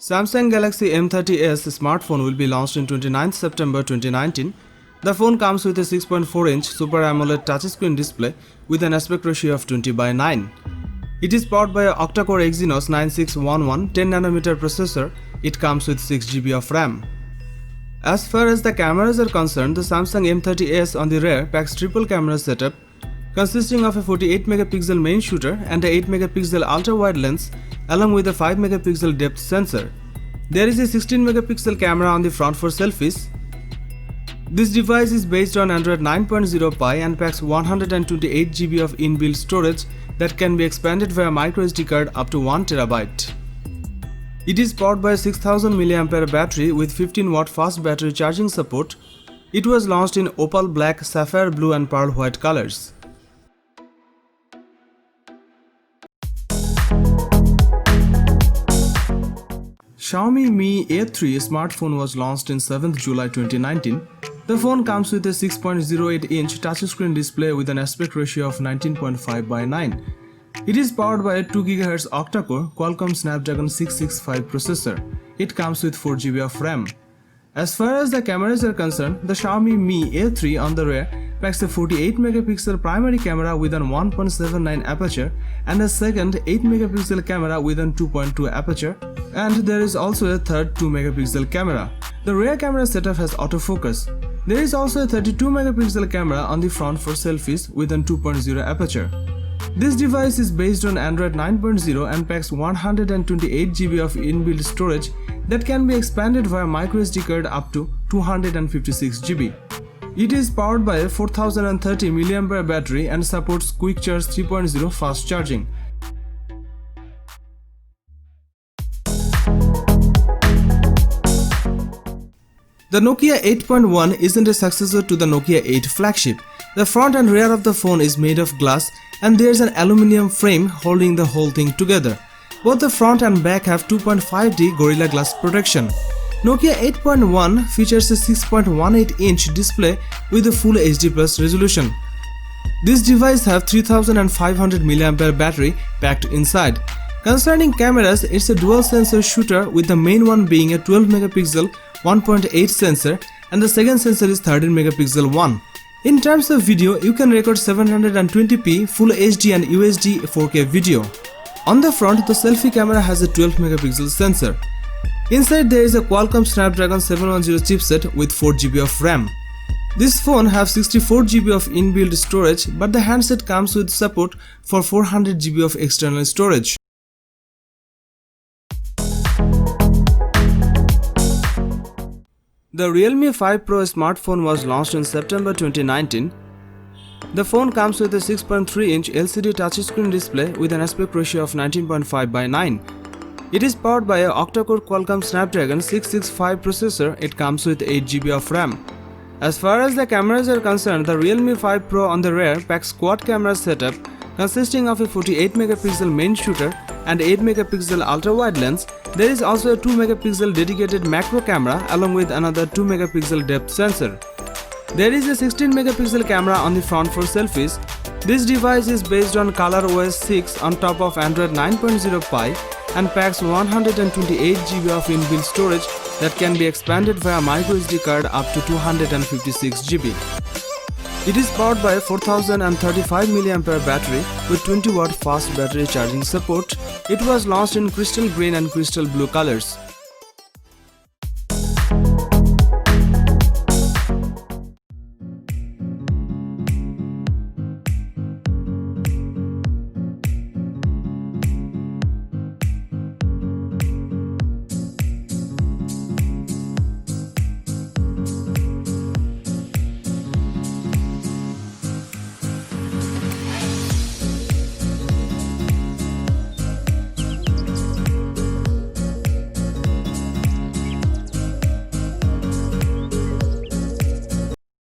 Samsung Galaxy M30s smartphone will be launched in 29th September 2019. The phone comes with a 6.4-inch Super AMOLED touchscreen display with an aspect ratio of 20:9. It is powered by a octa-core Exynos 9611 10nm processor. It comes with 6GB of RAM. As far as the cameras are concerned, the Samsung M30s on the rear packs triple camera setup consisting of a 48MP main shooter and a 8MP ultra-wide lens along with a 5MP depth sensor. There is a 16MP camera on the front for selfies. This device is based on Android 9.0 Pie and packs 128GB of inbuilt storage that can be expanded via microSD card up to 1TB. It is powered by a 6000 mAh battery with 15W fast battery charging support. It was launched in opal black, sapphire blue and pearl white colors. Xiaomi Mi A3 smartphone was launched in 7th July 2019. The phone comes with a 6.08-inch touchscreen display with an aspect ratio of 19.5:9. It is powered by a 2GHz octa-core Qualcomm Snapdragon 665 processor. It comes with 4GB of RAM. As far as the cameras are concerned, the Xiaomi Mi A3 on the rear packs a 48MP primary camera with an 1.79 aperture and a second 8MP camera with an 2.2 aperture, and there is also a third 2MP camera. The rear camera setup has autofocus. There is also a 32MP camera on the front for selfies with an 2.0 aperture. This device is based on Android 9.0 and packs 128GB of inbuilt storage that can be expanded via microSD card up to 256GB. It is powered by a 4030 mAh battery and supports Quick Charge 3.0 fast charging. The Nokia 8.1 isn't a successor to the Nokia 8 flagship. The front and rear of the phone is made of glass and there's an aluminium frame holding the whole thing together. Both the front and back have 2.5D Gorilla Glass protection. Nokia 8.1 features a 6.18-inch display with a full HD+ resolution. This device has 3500 mAh battery packed inside. Concerning cameras, it's a dual sensor shooter with the main one being a 12MP 1.8 sensor and the second sensor is 13MP one. In terms of video, you can record 720p Full HD and UHD 4K video. On the front, the selfie camera has a 12MP sensor. Inside there is a Qualcomm Snapdragon 710 chipset with 4GB of RAM. This phone has 64GB of inbuilt storage, but the handset comes with support for 400GB of external storage. The Realme 5 Pro smartphone was launched in September 2019. The phone comes with a 6.3-inch LCD touchscreen display with an aspect ratio of 19.5:9. It is powered by a octa-core Qualcomm Snapdragon 665 processor. It comes with 8GB of RAM. As far as the cameras are concerned, the Realme 5 Pro on the rear packs quad camera setup consisting of a 48MP main shooter and 8MP ultra-wide lens. There is also a 2MP dedicated macro camera along with another 2MP depth sensor. There is a 16MP camera on the front for selfies. This device is based on ColorOS 6 on top of Android 9.0 Pie and packs 128GB of inbuilt storage that can be expanded via microSD card up to 256GB. It is powered by a 4035 mAh battery with 20W fast battery charging support. It was launched in crystal green and crystal blue colors.